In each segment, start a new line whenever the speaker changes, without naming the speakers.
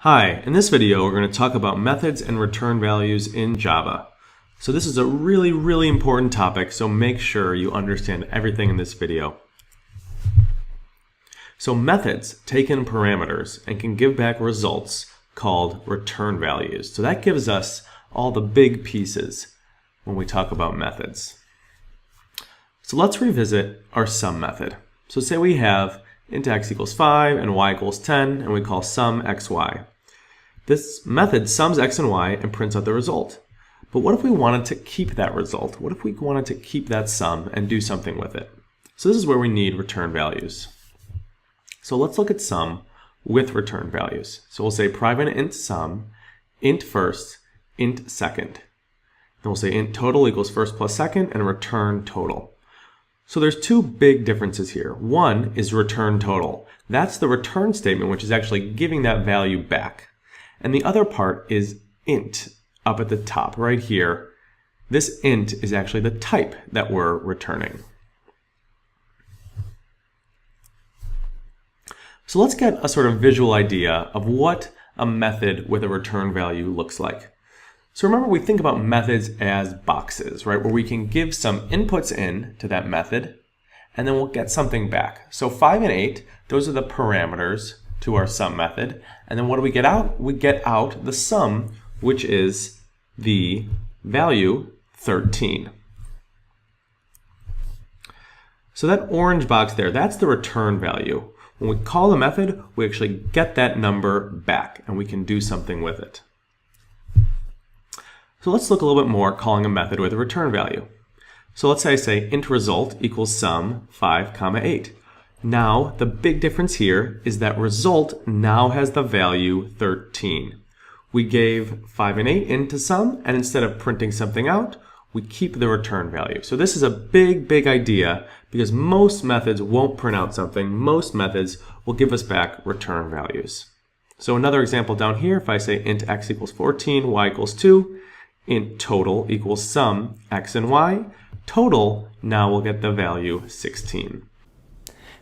Hi, in this video we're going to talk about methods and return values in Java. So this is a really important topic, so make sure you understand everything in this video. So methods take in parameters and can give back results called return values. So that gives us all the big pieces when we talk about methods. So let's revisit our sum method. So say we have int x equals 5 and y equals 10, and we call sum xy. This method sums x and y and prints out the result. But what if we wanted to keep that result? What if we wanted to keep that sum and do something with it? So this is where we need return values. So let's look at sum with return values. So we'll say private int sum, int first, int second. Then we'll say int total equals first plus second and return total. So there's two big differences here. One is return total. That's the return statement, which is actually giving that value back. And the other part is int up at the top right here. This int is actually the type that we're returning. So let's get a sort of visual idea of what a method with a return value looks like. So remember, we think about methods as boxes, right? Where we can give some inputs in to that method, and then we'll get something back. So 5 and 8, those are the parameters to our sum method. And then what do we get out? We get out the sum, which is the value 13. So that orange box there, that's the return value. When we call the method, we actually get that number back, and we can do something with it. So let's look a little bit more calling a method with a return value. So let's say I say int result equals sum 5, 8. Now the big difference here is that result now has the value 13. We gave 5 and 8 into sum, and instead of printing something out, we keep the return value. So this is a big idea because most methods won't print out something. Most methods will give us back return values. So another example down here, if I say int x equals 14, y equals 2, int total equals sum x and y, total now will get the value 16.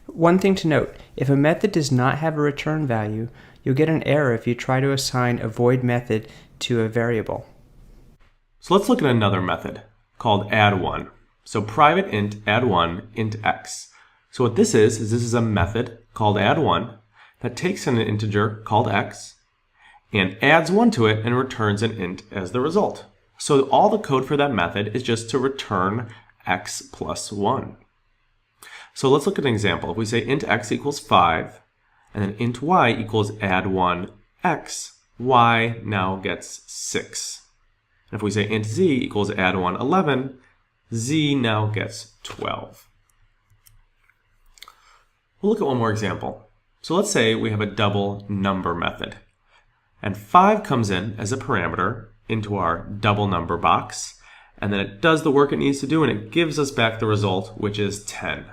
One thing to note, if a method does not have a return value, you'll get an error if you try to assign a void method to a variable.
So let's look at another method called add1. So private int add1 int x. So what this is this is a method called add1 that takes in an integer called x and adds 1 to it and returns an int as the result. So all the code for that method is just to return x plus 1. So let's look at an example. If we say int x equals 5 and then int y equals add1 x, y now gets 6. And if we say int z equals add1 11, z now gets 12. We'll look at one more example. So let's say we have a double number method. And 5 comes in as a parameter into our double number box, and then it does the work it needs to do, and it gives us back the result, which is 10.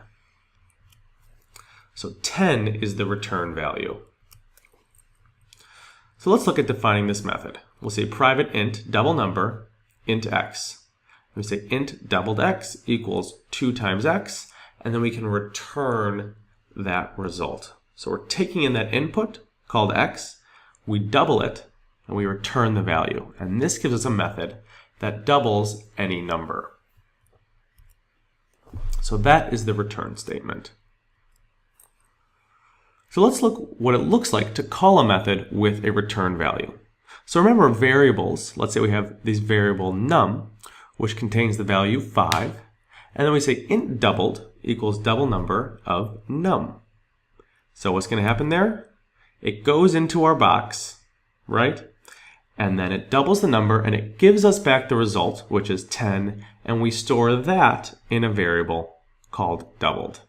So 10 is the return value. So let's look at defining this method. We'll say private int double number int x. We say int doubled x equals 2 times x, and then we can return that result. So we're taking in that input called x, we double it, and we return the value. And this gives us a method that doubles any number. So that is the return statement. So let's look what it looks like to call a method with a return value. So remember variables, let's say we have this variable num, which contains the value 5, and then we say int doubled equals double number of num. So what's going to happen there? It goes into our box, right? And then it doubles the number and it gives us back the result, which is 10, and we store that in a variable called doubled.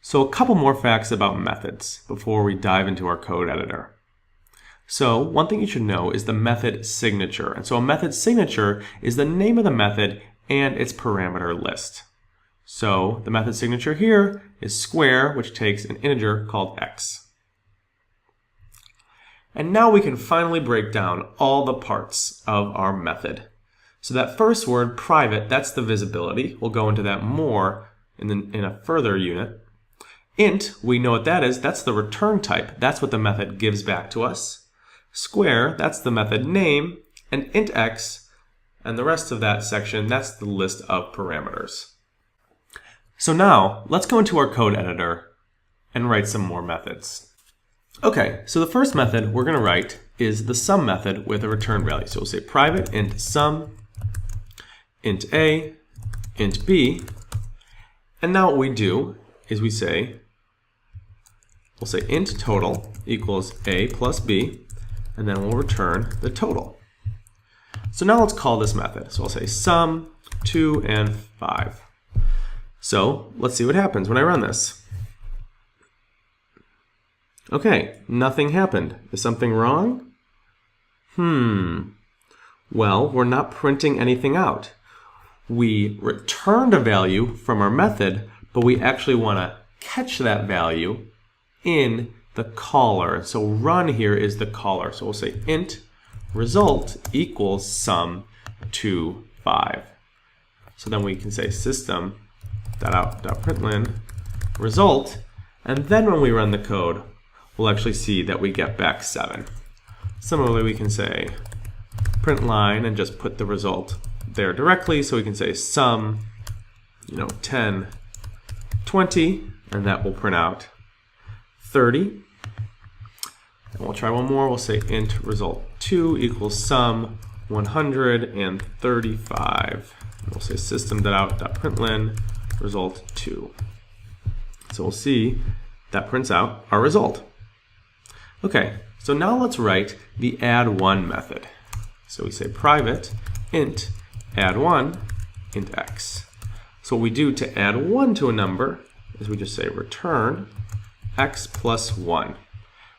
So a couple more facts about methods before we dive into our code editor. So one thing you should know is the method signature. And so a method signature is the name of the method and its parameter list. So the method signature here is square, which takes an integer called x. And now we can finally break down all the parts of our method. So that first word, private, that's the visibility. We'll go into that more in a further unit. Int, we know what that is. That's the return type. That's what the method gives back to us. Square, that's the method name. And int x, and the rest of that section, that's the list of parameters. So now, let's go into our code editor and write some more methods. Okay, so the first method we're going to write is the sum method with a return value. So we'll say private int sum, int a, int b, and now what we do is we'll say int total equals a plus b, and then we'll return the total. So now let's call this method. So I'll say sum 2 and 5. So let's see what happens when I run this. Okay, nothing happened. Is something wrong? Well, we're not printing anything out. We returned a value from our method, but we actually want to catch that value in the caller. So run here is the caller. So we'll say int result equals sum 2, 5. So then we can say system.out.println result, and then when we run the code, we'll actually see that we get back 7. Similarly, we can say print line and just put the result there directly. So we can say sum, 10, 20, and that will print out 30. And we'll try one more. We'll say int result 2 equals sum 135. And we'll say system.out.println result 2. So we'll see that prints out our result. Okay, so now let's write the add1 method. So we say private int add1 int x. So what we do to add 1 to a number is we just say return x plus 1.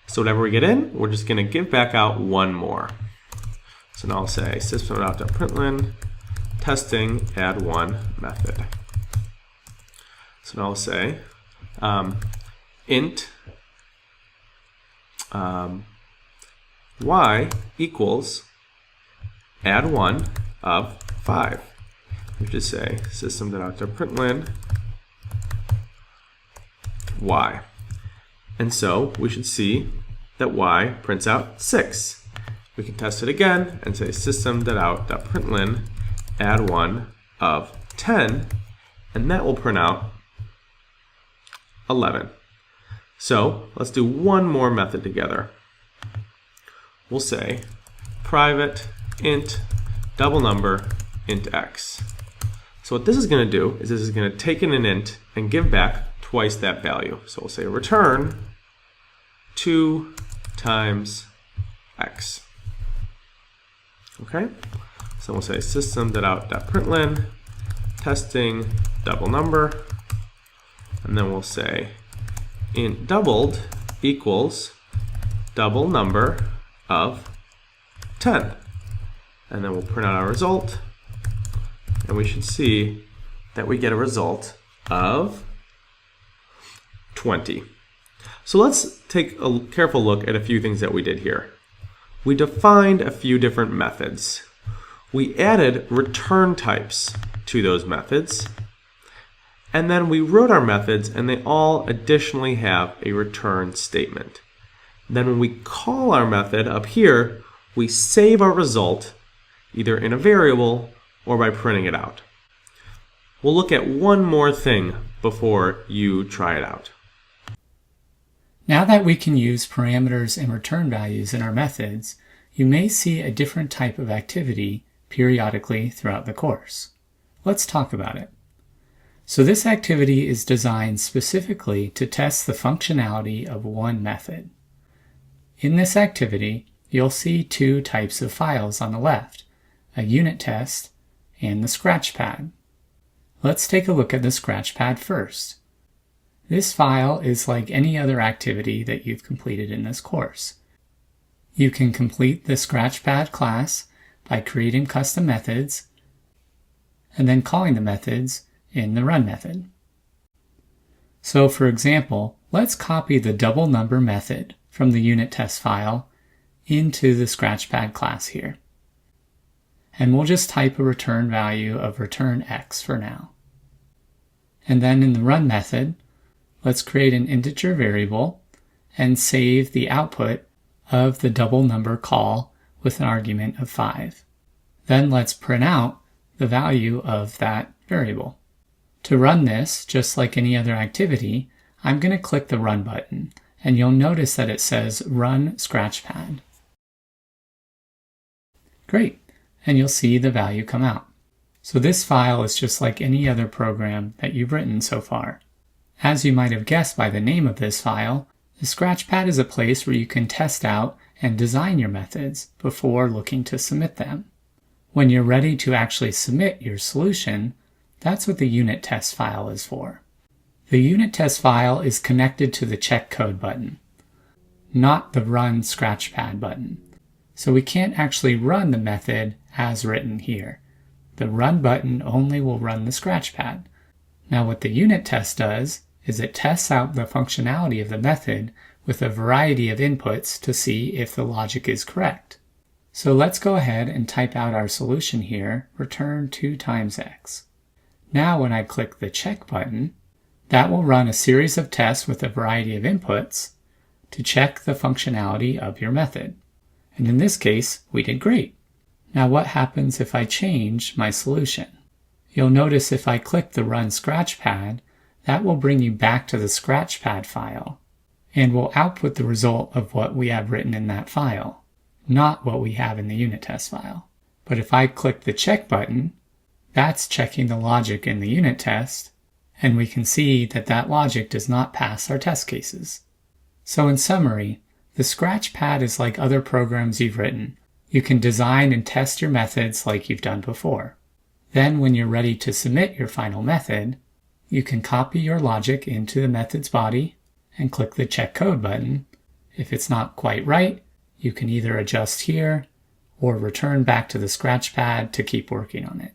So whatever we get in, we're just going to give back out 1 more. So now I'll say system.out.println testing add1 method. So now I'll say int y equals add1 of 5. We just say system.out.println y. And so we should see that y prints out 6. We can test it again and say system.out.println add1 of 10, and that will print out 11. So let's do one more method together. We'll say private int double number int x. So what this is going to do is this is going to take in an int and give back twice that value. So we'll say return 2 times x. Okay? So we'll say system.out.println testing double number, and then we'll say int doubled equals double number of 10. And then we'll print out our result, and we should see that we get a result of 20. So let's take a careful look at a few things that we did here. We defined a few different methods. We added return types to those methods. And then we wrote our methods, and they all additionally have a return statement. Then when we call our method up here, we save our result either in a variable or by printing it out. We'll look at one more thing before you try it out.
Now that we can use parameters and return values in our methods, you may see a different type of activity periodically throughout the course. Let's talk about it. So this activity is designed specifically to test the functionality of one method. In this activity, you'll see two types of files on the left, a unit test and the scratchpad. Let's take a look at the scratchpad first. This file is like any other activity that you've completed in this course. You can complete the scratchpad class by creating custom methods and then calling the methods in the run method. So for example, let's copy the double number method from the unit test file into the scratchpad class here. And we'll just type a return value of return x for now. And then in the run method, let's create an integer variable and save the output of the double number call with an argument of 5. Then let's print out the value of that variable. To run this, just like any other activity, I'm going to click the Run button, and you'll notice that it says Run Scratchpad. Great, and you'll see the value come out. So this file is just like any other program that you've written so far. As you might have guessed by the name of this file, the Scratchpad is a place where you can test out and design your methods before looking to submit them. When you're ready to actually submit your solution, that's what the unit test file is for. The unit test file is connected to the Check Code button, not the Run Scratchpad button. So we can't actually run the method as written here. The Run button only will run the Scratchpad. Now what the unit test does is it tests out the functionality of the method with a variety of inputs to see if the logic is correct. So let's go ahead and type out our solution here, return 2 times x. Now when I click the check button, that will run a series of tests with a variety of inputs to check the functionality of your method. And in this case, we did great. Now what happens if I change my solution? You'll notice if I click the Run Scratchpad, that will bring you back to the Scratchpad file and will output the result of what we have written in that file, not what we have in the unit test file. But if I click the check button, that's checking the logic in the unit test, and we can see that that logic does not pass our test cases. So in summary, the Scratchpad is like other programs you've written. You can design and test your methods like you've done before. Then when you're ready to submit your final method, you can copy your logic into the method's body and click the Check Code button. If it's not quite right, you can either adjust here or return back to the Scratchpad to keep working on it.